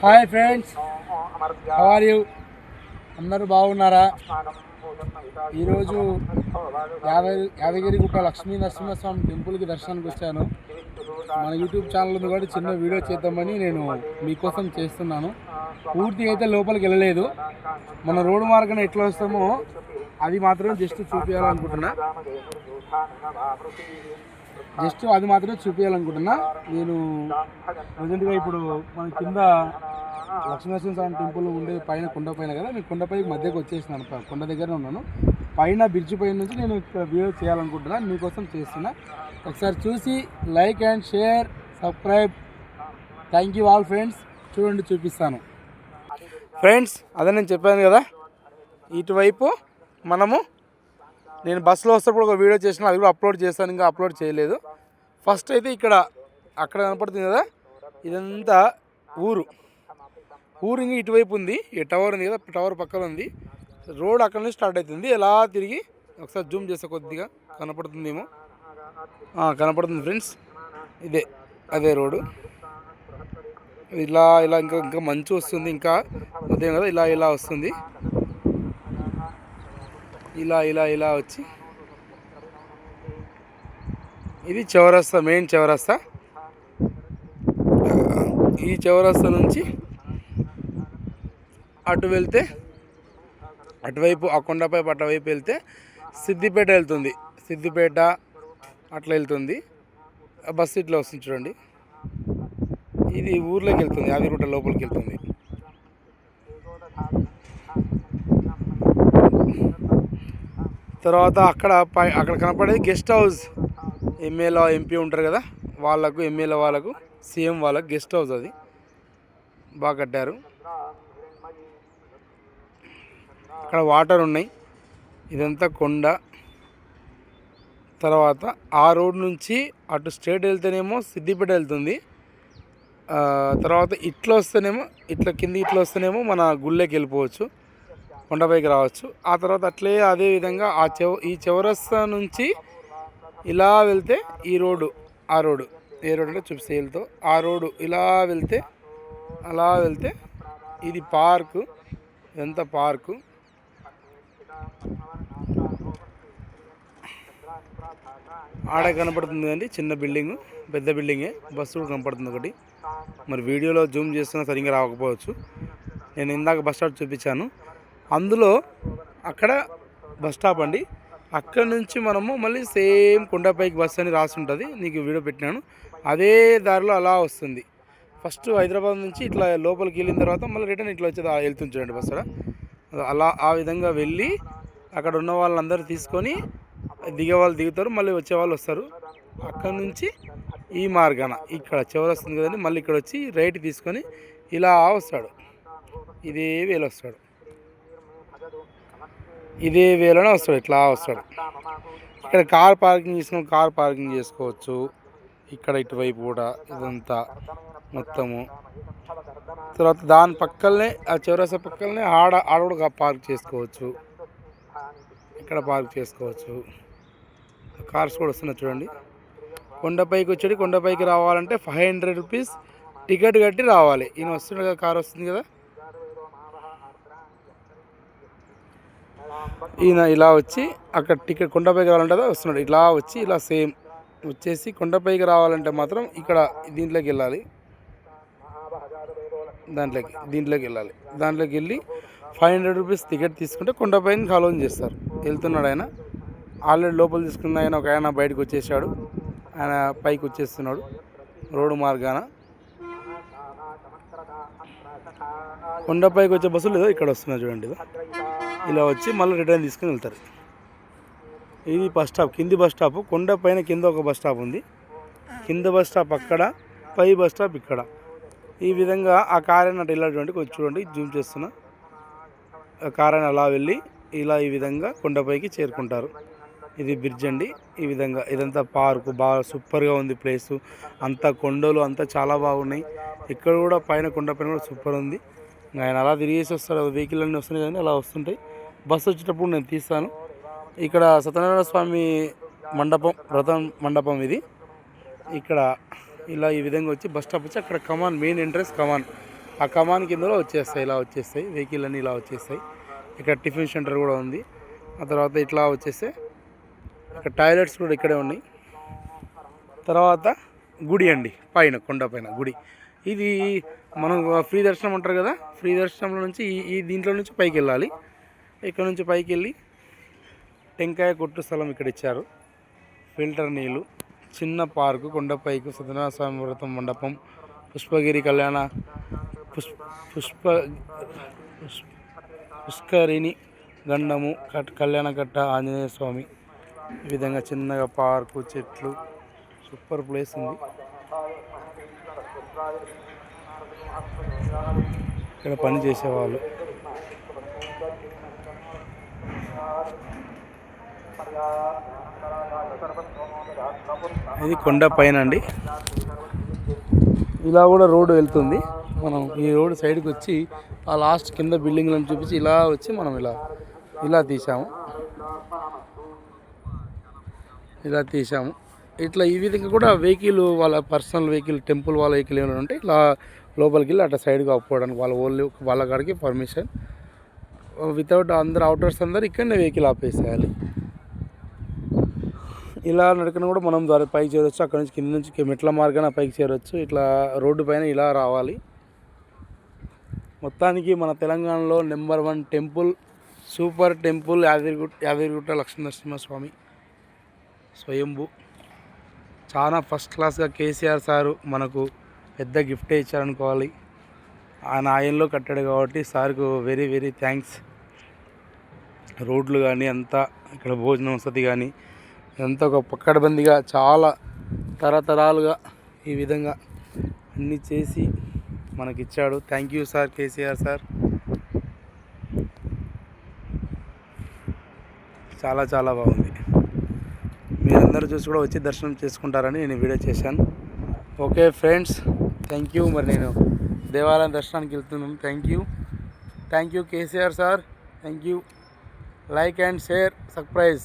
Hi friends, how are you? అందరూ బాగున్నారా? ఈరోజు యాదగిరిగుట్ట లక్ష్మీ నరసింహస్వామి టెంపుల్కి దర్శనానికి వచ్చాను. మన యూట్యూబ్ ఛానల్ ఉంది కాబట్టి చిన్న వీడియో చేద్దామని నేను మీకోసం చేస్తున్నాను. పూర్తిగా అయితే లోపలికి వెళ్ళలేదు. మన రోడ్డు మార్గం ఎట్లా వస్తామో అది మాత్రం జస్ట్ చూపించాలనుకుంటున్నా. నేను ప్రజెంట్గా ఇప్పుడు మన కింద లక్ష్మీనరసింహస్వామి టెంపుల్ ఉండే పైన కొండ పైన కదా, నేను కొండపైకి మధ్యకి వచ్చేసినాను. కొండ దగ్గరనే ఉన్నాను. పైన బ్రిడ్జ్ పైన నుంచి నేను వీడియో చేయాలనుకుంటున్నాను, మీకోసం చేస్తున్నా. ఒకసారి చూసి like and share, subscribe. Thank you all friends. చూడండి, చూపిస్తాను ఫ్రెండ్స్. అదే నేను చెప్పాను కదా, ఇటువైపు నేను బస్సులో వస్తేప్పుడు ఒక వీడియో చేసిన, అది కూడా అప్లోడ్ చేస్తాను, ఇంకా అప్లోడ్ చేయలేదు. ఫస్ట్ అయితే అక్కడ కనపడుతుంది కదా, ఇదంతా ఊరు ఇంకా ఇటువైపు ఉంది. ఈ టవర్ ఉంది కదా, టవర్ పక్కన ఉంది. రోడ్ అక్కడ నుంచి స్టార్ట్ అవుతుంది. ఎలా తిరిగి ఒకసారి జూమ్ చేస్తే కొద్దిగా కనపడుతుందేమో. కనపడుతుంది ఫ్రెండ్స్, అదే రోడ్డు. ఇలా ఇంకా మంచు వస్తుంది. ఇంకా ఉదయం కదా, ఇలా వస్తుంది. ఇలా వచ్చి ఇది చౌరస్తా, మెయిన్ చౌరస్తా. ఈ చౌరస్తా నుంచి అటు వెళ్తే, అటువైపు ఆ కొండపై అటువైపు వెళ్తే సిద్దిపేట వెళ్తుంది. సిద్దిపేట అట్లా వెళ్తుంది. బస్సు ఇట్లా వస్తుంది చూడండి. ఇది ఊర్లోకి వెళ్తుంది, యాదగిరిగుట్ట లోపలికి వెళ్తుంది. తర్వాత అక్కడ కనపడేది గెస్ట్ హౌస్. ఎమ్మెల్యే ఎంపీ ఉంటారు కదా, ఎమ్మెల్యే వాళ్ళకు, సీఎం వాళ్ళకు గెస్ట్ హౌస్. అది బాగా కట్టారు. అక్కడ వాటర్ ఉన్నాయి. ఇదంతా కొండ. తర్వాత ఆ రోడ్ నుంచి అటు స్ట్రేట్ వెళ్తేనేమో సిద్దిపేట వెళ్తుంది. తర్వాత ఇట్లా వస్తేనేమో మన గుళ్ళకి వెళ్ళిపోవచ్చు, కొండపైకి రావచ్చు. ఆ తర్వాత అదే విధంగా ఈ చౌరస్తా నుంచి ఇలా వెళ్తే ఏ రోడ్డు అంటే చూపిస్తేతో ఆ రోడ్డు ఇలా వెళ్తే ఇది పార్కు. ఇదంతా పార్కు. ఆడ కనపడుతుంది అండి చిన్న బిల్డింగు, పెద్ద బిల్డింగే. బస్సు కూడా కనపడుతుంది ఒకటి. మరి వీడియోలో జూమ్ చేస్తున్నా సరిగ్గా రాకపోవచ్చు. నేను ఇందాక బస్ స్టాప్ చూపించాను. అందులో అక్కడ బస్ స్టాప్ అండి. అక్కడ నుంచి మనము మళ్ళీ సేమ్ కొండపైకి బస్సు అని రాసి ఉంటుంది, నీకు వీడియో పెట్టినాను. అదే దారిలో అలా వస్తుంది. ఫస్ట్ హైదరాబాద్ నుంచి ఇట్లా లోపలికి వెళ్ళిన తర్వాత మళ్ళీ రిటర్న్ ఇట్లా వచ్చేది వెళ్తుంది చూడండి బస్సు. ఆ విధంగా వెళ్ళి అక్కడ ఉన్న వాళ్ళందరూ తీసుకొని దిగేవాళ్ళు దిగుతారు, మళ్ళీ వచ్చేవాళ్ళు వస్తారు. అక్కడ నుంచి ఈ మార్గాన ఇక్కడ చివరి వస్తుంది కదండి, మళ్ళీ ఇక్కడ వచ్చి రైట్ తీసుకొని ఇలా వస్తాడు. ఇదే వేలోనే వస్తాడు, ఇట్లా వస్తాడు. ఇక్కడ కార్ పార్కింగ్ చేసుకోవచ్చు. ఇక్కడ ఇటువైపు కూడా ఇదంతా మొత్తము. తర్వాత దాని పక్కనే ఆ చౌరస్తా పక్కనే ఆడ కూడా పార్క్ చేసుకోవచ్చు. ఇక్కడ పార్క్ చేసుకోవచ్చు. కార్స్ కూడా వస్తున్నాయి చూడండి. కొండపైకి రావాలంటే 500 రూపీస్ టికెట్ కట్టి రావాలి. ఈయన వస్తుంది కదా, కార్ వస్తుంది కదా, ఈయన ఇలా వచ్చి అక్కడ టికెట్ కొండపైకి రావాలంటే వస్తున్నాడు. ఇలా వచ్చి ఇలా సేమ్ వచ్చేసి కొండపైకి రావాలంటే మాత్రం ఇక్కడ దీంట్లోకి వెళ్ళాలి. దీంట్లోకి వెళ్ళి 500 రూపీస్ టికెట్ తీసుకుంటే కొండపైన ఫాలో చేస్తారు. వెళ్తున్నాడు ఆయన. ఆల్రెడీ లోపల తీసుకున్న ఒక ఆయన బయటకు వచ్చేసాడు. ఆయన పైకి వచ్చేస్తున్నాడు రోడ్డు మార్గాన. కొండపైకి వచ్చే బస్సులు ఏదో ఇక్కడ వస్తున్నాయి చూడండి. ఇలా వచ్చి మళ్ళీ రిటర్న్ తీసుకుని వెళ్తారు. ఇది బస్ స్టాప్, కింది బస్ స్టాప్. కొండ పైన కింద ఒక బస్ స్టాప్ ఉంది. కింద బస్ స్టాప్ అక్కడ, పై బస్ స్టాప్ ఇక్కడ. ఈ విధంగా ఆ కార్ అయినట్టు వెళ్ళాడు. కొంచెం చూడండి, జూమ్ చేస్తున్నా. ఆ కార్ అయిన అలా వెళ్ళి ఈ విధంగా కొండపైకి చేరుకుంటారు. ఇది బ్రిడ్జ్ అండి. ఈ విధంగా ఇదంతా పార్కు, బాగా సూపర్గా ఉంది ప్లేసు. అంతా కొండలు అంతా చాలా బాగున్నాయి. ఇక్కడ కూడా పైన కొండపైన కూడా సూపర్ ఉంది. ఆయన అలా తిరిగేసి వస్తాడు. వెహికల్ అన్నీ వస్తున్నాయి కానీ అలా వస్తుంటాయి. బస్సు వచ్చేటప్పుడు నేను తీస్తాను. ఇక్కడ సత్యనారాయణ స్వామి వ్రతం మండపం ఇది. ఇక్కడ ఇలా ఈ విధంగా వచ్చి బస్ స్టాప్ వచ్చి అక్కడ కమాన్, మెయిన్ ఎంట్రెన్స్ కమాన్. ఆ కమాన్ కిందలో వచ్చేస్తాయి, ఇలా వచ్చేస్తాయి వెహికల్ అన్నీ ఇలా వచ్చేస్తాయి. ఇక్కడ టిఫిన్ సెంటర్ కూడా ఉంది. ఆ తర్వాత ఇట్లా వచ్చేస్తే ఇక్కడ టాయిలెట్స్ కూడా ఇక్కడే ఉన్నాయి. తర్వాత గుడి అండి, పైన కొండ పైన గుడి. ఇది మనం ఫ్రీ దర్శనం అంటారు కదా, ఫ్రీ దర్శనంలో నుంచి ఈ దీంట్లో నుంచి పైకి వెళ్ళాలి. ఇక్కడ నుంచి పైకి వెళ్ళి టెంకాయ కొట్టు స్థలం ఇక్కడ ఇచ్చారు. ఫిల్టర్ నీళ్ళు, చిన్న పార్కు, కొండపైకి సత్యనారాయణ స్వామి వ్రతం మండపం, పుష్పగిరి కళ్యాణ పుష్కరిణి గండము, కళ్యాణకట్ట ఆంజనేయ స్వామి. ఈ విధంగా చిన్నగా పార్కు, చెట్లు, సూపర్ ప్లేస్ ఉంది. ఇక్కడ పని చేసేవాళ్ళు. ఇది కొండ పైన అండి. ఇలా కూడా రోడ్డు వెళ్తుంది. మనం ఈ రోడ్డు సైడ్కి వచ్చి ఆ లాస్ట్ కింద బిల్డింగ్లను చూపించి ఇలా వచ్చి మనం ఇలా తీసాము. ఇట్లా ఈ విధంగా కూడా వెహికల్, వాళ్ళ పర్సనల్ వెహికల్, టెంపుల్ వాళ్ళ వెహికల్ ఏమైనా ఉంటే ఇలా లోపలికి వెళ్ళి అట్లా సైడ్గా ఆపుకోవడానికి వాళ్ళ కాడికి పర్మిషన్. వితౌట్ అందరు అవుటర్స్ అందరు ఇక్కడనే వెహికల్ ఆపేసేయాలి. ఇలా నడకను కూడా మనం ద్వారా పైకి చేరవచ్చు. అక్కడ నుంచి కింద నుంచి మెట్ల మార్గాన పైకి చేరవచ్చు. ఇట్లా రోడ్డు పైన ఇలా రావాలి. మొత్తానికి మన తెలంగాణలో number 1 temple, super temple Yadagirigutta Lakshminarasimhaswamy స్వయంభూ. చాలా ఫస్ట్ క్లాస్గా కేసీఆర్ సారు మనకు పెద్ద గిఫ్టే ఇచ్చారనుకోవాలి. ఆయన ఆయనలో కట్టాడు కాబట్టి సార్కు వెరీ వెరీ థ్యాంక్స్. రోడ్లు కానీ అంతా, ఇక్కడ భోజనం వసతి కానీ ఇదంతా ఒక పక్కడబందిగా చాలా తరతరాలుగా ఈ విధంగా అన్నీ చేసి మనకిచ్చాడు. Thank you sir, KCR sir. చాలా చాలా బాగుంది. మీరందరూ చూసి కూడా వచ్చి దర్శనం చేసుకుంటారని నేను వీడియో చేశాను. Okay friends, thank you. మరి నేను దేవాలయం దర్శనానికి వెళ్తున్నాను. Thank you KCR sir. Thank you. Like and share, subscribe.